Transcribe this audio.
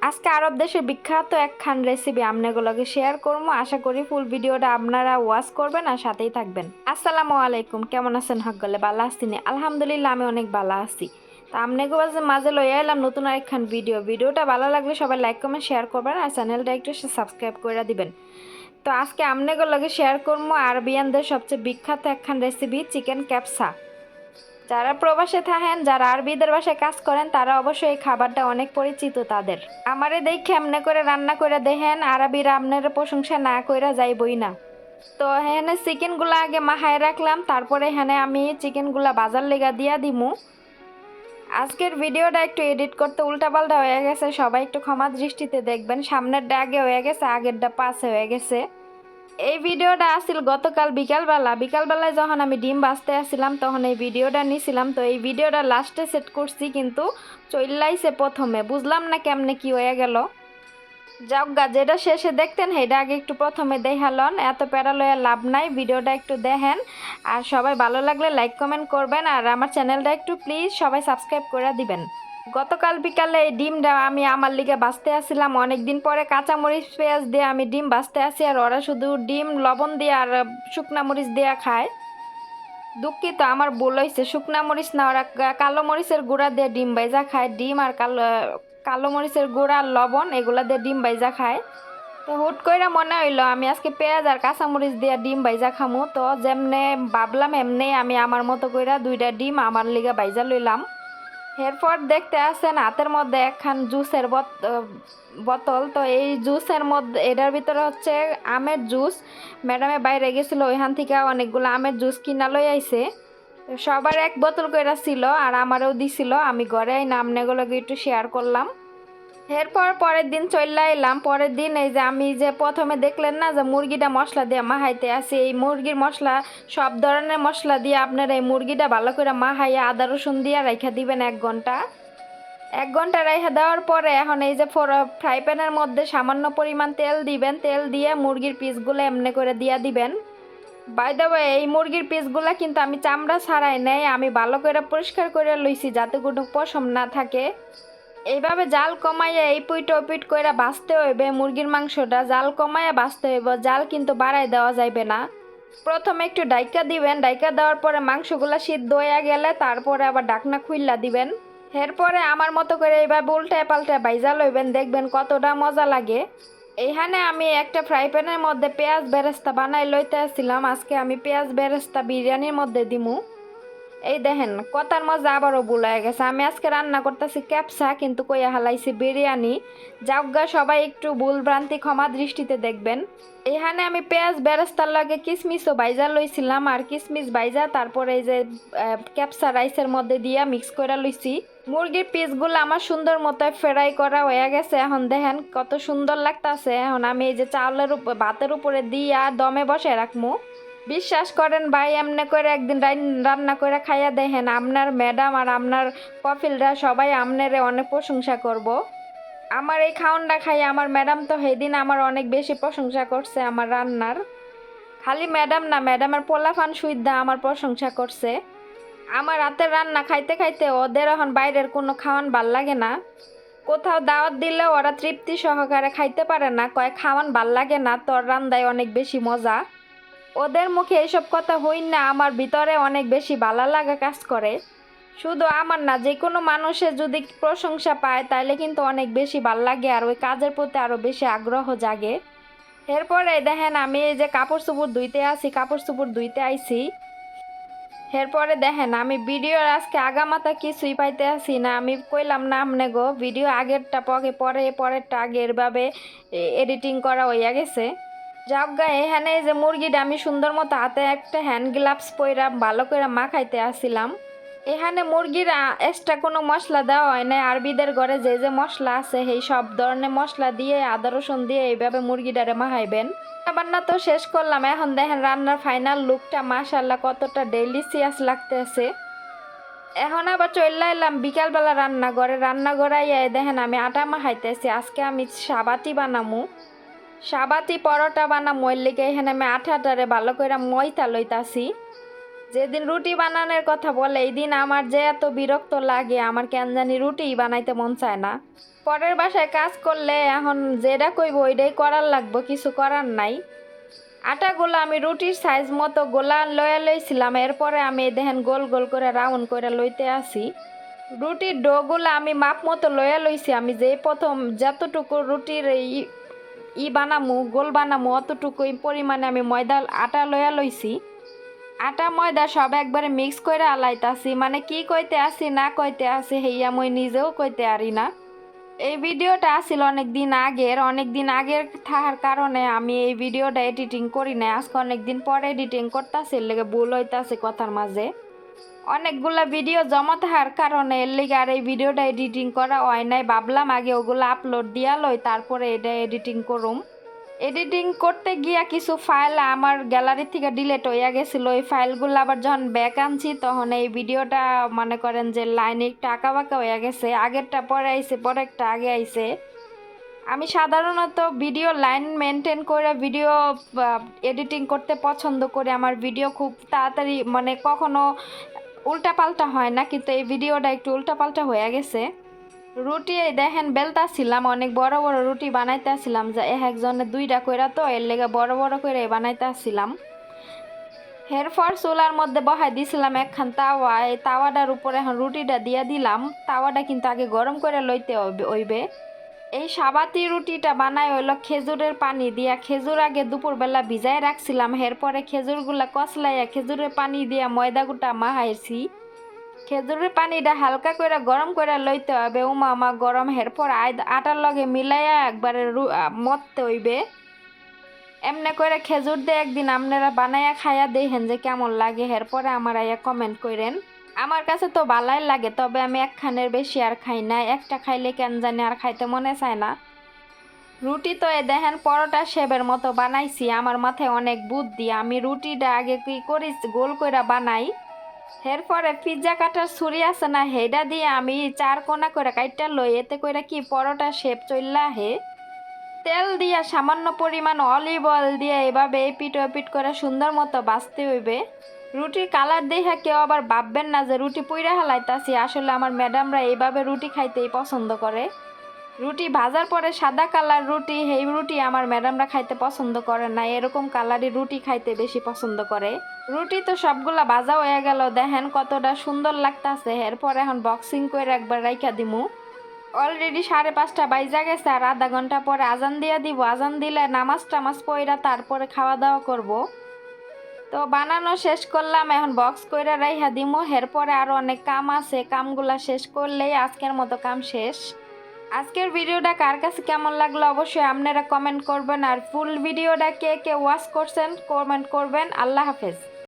আজকে আরব দেশের বিখ্যাত একখান রেসিপি আপনাগুলোকে শেয়ার করবো। আশা করি ফুল ভিডিওটা আপনারা ওয়াচ করবেন আর সাথেই থাকবেন। আসসালামু আলাইকুম, কেমন আছেন? হকগলে ভালো আছিনি? আলহামদুলিল্লাহ আমি অনেক ভালো আছি। তো আপনাকে মাঝে লইয়া এলাম নতুন আরেকখান ভিডিওটা ভালো লাগলে সবাই লাইক কমেন্ট শেয়ার করবেন আর চ্যানেলটা একটু সাবস্ক্রাইব করে দিবেন। তো আজকে আপনাগুলোকে শেয়ার করবো আরবিয়ানদের সবচেয়ে বিখ্যাত একখান রেসিপি, চিকেন ক্যাপসা। যারা প্রবাসে থাকেন, যারা আরবিদের বাসায় কাজ করেন, তারা অবশ্যই এই খাবারটা অনেক পরিচিত তাদের। আমারে দেখে এমনি করে রান্না করে দেখেন, আরবিরা আপনার প্রশংসা না কইরা যাইবই না। তো এখানে চিকেনগুলো আগে মাখায় রাখলাম, তারপরে এখানে আমি চিকেনগুলা বাজার লেগা দিয়া দিমু। আজকের ভিডিওটা একটু এডিট করতে উল্টাপাল্টা হয়ে গেছে, সবাই একটু ক্ষমা দৃষ্টিতে দেখবেন। সামনেরটা আগে হয়ে গেছে, আগেরটা পাশে হয়ে গেছে। এই ভিডিওটা আসছিল গতকাল বিকালবেলায় যখন আমি ডিম ভাজতে আসছিলাম তখন এই ভিডিওটা নিছিলাম। তো এই ভিডিওটা লাস্টে সেট করছি, কিন্তু চইল্লাইছে প্রথমে, বুঝলাম না কেমনে কি হয়ে গেল। যাওগা, যেটা শেষে দেখতেন সেটা আগে একটু প্রথমে দেখালন, এত প্যারা লইয়া লাভ নাই। ভিডিওটা একটু দেখেন আর সবাই ভালো লাগলে লাইক কমেন্ট করবেন আর আমার চ্যানেলটা একটু প্লিজ সবাই সাবস্ক্রাইব করে দিবেন। গতকাল বিকালে এই ডিমটা আমি আমার লিগে বাঁচতে আসছিলাম, অনেকদিন পরে কাঁচামরিচ পেঁয়াজ দিয়ে আমি ডিম বাঁচতে আসি, আর ওরা শুধু ডিম লবণ দিয়ে আর শুকনা মরিচ দিয়ে খায়। দুঃখিত, আমার ভুল হয়েছে, শুকনা মরিচ না, ওরা কালো মরিচের গুঁড়া দিয়ে ডিম বাইজা খায়। ডিম আর কালো মরিচের গুঁড়া আর লবণ এগুলা দিয়ে ডিম বাইজা খায়। তো হুট কইরা মনে হইলো আমি আজকে পেঁয়াজ আর কাঁচামরিচ দিয়ে ডিম বাইজা খামু। তো যেমনে ভাবলাম এমনি আমি আমার মতো কইরা দুইটা ডিম আমার লিগে বাইজা লইলাম। এরপর দেখতে আসেন হাতের মধ্যে একখান জুসের বোতল। তো এই জুসের মধ্যে, এটার ভিতরে হচ্ছে আমের জুস। ম্যাডামে বাইরে গেছিল, ওইখান থেকে অনেকগুলো আমের জুস কিনা লই আইছে। সবার এক বোতল করে ছিল আর আমারও দিছিল। আমি ঘরে এই নামনেগুলোকে একটু শেয়ার করলাম। এরপর পরের দিন চলে এলাম। পরের দিন এই যে আমি যে প্রথমে দেখলেন না যে মুরগিটা মশলা দিয়ে মাহাইতে আসি, এই মুরগির মশলা সব ধরনের মশলা দিয়ে আপনার এই মুরগিটা ভালো করে মাহাইয়া আদা রসুন দিয়ে রাইখা দিবেন 1 ঘন্টা রাইখা দেওয়ার পরে এখন এই যে ফ্রাই প্যানের মধ্যে সামান্য পরিমাণ তেল দিবেন। তেল দিয়ে মুরগির পিসগুলো এমনি করে দিয়ে দিবেন। বাই দ্য ওয়ে, এই মুরগির পিসগুলা কিন্তু আমি চামড়া ছাড়াই নেই, আমি ভালো করে পরিষ্কার করে লইছি যাতে কোনো পশম না থাকে। এইভাবে জাল কমাইয়া এই পুইট ওপিট করে বাঁচতে হইবে। মুরগির মাংসটা জাল কমাইয়া বাঁচতে হইব, জাল কিন্তু বাড়াই দেওয়া যাইবে না। প্রথমে একটু ডাইকা দিবেন, ডাইকা দেওয়ার পরে মাংসগুলা সিদ্ধ হয়ে গেলে তারপরে আবার ঢাকনা খুইল্লা দিবেন। এরপরে আমার মতো করে এইভাবে উল্টায় পাল্টায় বাইজা লইবেন, দেখবেন কতটা মজা লাগে। এইখানে আমি একটা ফ্রাই প্যানের মধ্যে পেঁয়াজ বেরেস্তা বানাই লইতে আসছিলাম। আজকে আমি পেঁয়াজ বেরেস্তা বিরিয়ানির মধ্যে দিমু। এই দেখেন কথার মজা আবারও ভুল হয়ে গেছে, আমি আজকে রান্না করতেছি ক্যাপসা কিন্তু কইয়া হালাইছি বিরিয়ানি। যাওগা, সবাই একটু ভুল ভ্রান্তি ক্ষমা দৃষ্টিতে দেখবেন। এখানে আমি পেঁয়াজ বেরেস্তার লগে কিশমিশও বাইজা লইছিলাম, আর কিশমিশ বাইজা তারপরে এই যে ক্যাপসা রাইসের মধ্যে দিয়া মিক্স করে লইছি। মুরগির পিসগুলো আমার সুন্দর মতো ফ্রাই করা হয়ে গেছে। এখন দেখেন কত সুন্দর লাগতাছে। এখন আমি এই যে চাউলের ভাতের উপরে দিয়া দমে বসে রাখবো। বিশ্বাস করেন ভাই, এমনি করে একদিন রান্না করে খাইয়া দেখেন, আপনার ম্যাডাম আর আপনার কফিলরা সবাই আপনারে অনেক প্রশংসা করব। আমার এই খাওয়ানটা খাইয়া আমার ম্যাডাম তো সেদিন আমার অনেক বেশি প্রশংসা করছে আমার রান্নার। খালি ম্যাডাম না, ম্যাডামের পোলাফান সুইদা আমার প্রশংসা করছে। আমার রাতের রান্না খাইতে খাইতে ওদের এখন বাইরের কোনো খাওয়ান ভাল লাগে না। কোথাও দাওয়াত দিলেও ওরা তৃপ্তি সহকারে খাইতে পারে না, কয় খাওয়ান ভাল লাগে না, তোর রান্নায় অনেক বেশি মজা। ওদের মুখে এসব কথা হই না, আমার ভিতরে অনেক বেশি ভালো লাগা কাজ করে। শুধু আমার না, যে কোনো মানুষের যদি প্রশংসা পায় তাহলে কিন্তু অনেক বেশি ভাল লাগে আর ওই কাজের প্রতি আরও বেশি আগ্রহ জাগে। এরপরে দেখেন আমি এই যে কাপড় চোপড় ধুইতে আইছি। এরপরে দেখেন আমি ভিডিওর আজকে আগামাতা কিছুই পাইতে আসি না। আমি কইলাম না আমনে গো, ভিডিও আগেরটা পরেরটা আগে এভাবে এডিটিং করা হইয়া গেছে। যাওগা, এখানে যে মুরগিটা আমি সুন্দর মতো হাতে একটা হ্যান্ড গ্লাভস পইরা ভালো করে মাখাইতে আসছিলাম। এখানে মুরগির এক্সট্রা কোনো মশলা দেওয়া হয় না। আরবিদের ঘরে যে যে মশলা আছে সেই সব ধরনের মশলা দিয়ে আদা রসুন দিয়ে এইভাবে মুরগিটারে মাখাইবেন। রান্না তো শেষ করলাম, এখন দেখেন রান্নার ফাইনাল লুকটা মাশাআল্লাহ কতটা ডেলিশিয়াস লাগতেছে। এখন আবার চলে এলাম বিকালবেলা রান্নাঘরে দেখেন আমি আটা মাখাইতেছি। আজকে আমি সাবাতি পরোটা বানামু। এর লিগে এখানে আমি আটাটারে ভালো করে ময়দা লইতাছি। যেদিন রুটি বানানোর কথা বলে এই দিন আমার যে এত বিরক্ত লাগে, আমার কেন জানি রুটিই বানাইতে মন চায় না। পরের বাসায় কাজ করলে এখন যেটা কইব ওইটাই করার লাগবো, কিছু করার নাই। আটাগুলো আমি রুটির সাইজ মতো গোলা লইয়া লইছিলাম, এরপরে আমি দেখেন গোল গোল করে রাউন্ড করে লইতে আসি। রুটির ডোগুলো আমি মাপ মতো লইয়া লইছি। আমি যে প্রথম যতটুকু রুটির বানামু গোল বানামু অতটুকুই পরিমাণে আমি ময়দা আটা লইয়া লইছি। আটা ময়দা সব একবারে মিক্স করে আলাইতাছি, মানে কি কইতে আসি না কইতে আসি হেইয়া মই নিজেও কইতে পারি না। এই ভিডিওটা আসছিল অনেক দিন আগের থাকার কারণে আমি এই ভিডিওটা এডিটিং করি না। আজকে অনেক দিন পরে এডিটিং করতেছি, এর লেগে ভুল হইতাছে কথার মাঝে। অনেকগুলা ভিডিও জমা থাকার কারণে এর লেগে আর এই ভিডিওটা এডিটিং করা হয় নাই। ভাবলাম আগে ওগুলো আপলোড দিয়া লই, তারপরে এটা এডিটিং করুম। এডিটিং করতে গিয়া কিছু ফাইল আমার গ্যালারি থেকে ডিলিট হইয়া গেছিলো। এই ফাইলগুলো আবার যখন ব্যাক আনছি তখন এই ভিডিওটা মনে করেন যে লাইনে একটু আঁকা বাঁকা হইয়া গেছে। আগেরটা পরে আইছে, পরেরটা আগে আইছে। আমি সাধারণত ভিডিও লাইন মেনটেন করে ভিডিও এডিটিং করতে পছন্দ করি। আমার ভিডিও খুব তাড়াতাড়ি মানে কখনো উল্টাপাল্টা হয় না, কিন্তু এই ভিডিওটা একটু উল্টাপাল্টা হয়ে গেছে। রুটি এই দেখেন বেলতাছিলাম, অনেক বড় বড় রুটি বানাইতেছিলাম, যে একজনে দুইটা কইরা, তো এর লেগে বড় বড় করে বানাইতেছিলাম। এরপর চুলার মধ্যে বহাই দিছিলাম একখান তাওয়া। এই তাওয়াটার উপরে এখন রুটিটা দিয়া দিলাম। তাওয়াটা কিন্তু আগে গরম করে লইতে হইবে। এই সাবাতি রুটিটা বানাই হইলো খেজুরের পানি দিয়া। খেজুর আগে দুপুরবেলা ভিজাই রাখছিলাম, এরপরে খেজুরগুলা কচলাইয়া খেজুরের পানি দিয়া ময়দা গুটা মাহাইছি। খেজুরের পানিটা হালকা করে গরম করে লইতে হবে, উমা গরম। এরপর আটার লগে মিলাইয়া একবারে মততে হইবে। এমনি করে খেজুর দিয়ে একদিন আপনারা বানাইয়া খাইয়া দেখেন যে কেমন লাগে, এরপরে আমার আইয়া কমেন্ট করেন। আমার কাছে তো ভালাই লাগে, তবে আমি একখানের বেশি আর খাই না। একটা খাইলে কেন জানি আর খাইতে মনে চায় না। রুটি তো এ দেখেন পরোটা শেপের মতো বানাইছি। আমার মাথায় অনেক বুদ্ধি। আমি রুটিটা আগে কি করি গোল কইরা বানাই, এরপরে পিৎজা কাটার ছুরি আছে না, হেডা দিয়ে আমি 4 কোনা করে কাইটা লই। এতে কইরা কি পরোটা শেপ চইলা হে। তেল দিয়া সামান্য পরিমাণ অলিভ অয়েল দিয়ে এভাবে এপিট ওপিট করে সুন্দর মতো ভাজতে হইবে। রুটির কালার দেখা কেউ আবার ভাববেন না যে রুটি পুইরা হালাইতাছি। আসলে আমার ম্যাডামরা এইভাবে রুটি খাইতেই পছন্দ করে। রুটি ভাজার পরে সাদা কালার রুটি, এই রুটি আমার ম্যাডামরা খাইতে পছন্দ করে না, এরকম কালারই রুটি খাইতে বেশি পছন্দ করে। রুটি তো সবগুলা ভাজা হয়ে গেল, দেখেন কতটা সুন্দর লাগতাছে। এরপর এখন বক্সিং করে একবার রাইখা দিমু। অলরেডি 5:30 বাইজা গেছে, আর আধা ঘন্টা পরে আজান দিয়া দিব। আজান দিলে নামাজ টামাজ পইরা তারপরে খাওয়া দাওয়া করব। তো বানানো শেষ করলাম, এখন বক্স কইরা রাইখা দিমু। এরপরে আরো অনেক কাম আছে, কামগুলা শেষ করলেই আজকের মতো কাম শেষ। আজকের ভিডিওটা কার কাছে কেমন লাগলো অবশ্যই আপনারা কমেন্ট করবেন, আর ফুল ভিডিওটা কে কে ওয়াচ করছেন কমেন্ট করবেন। আল্লাহ হাফেজ।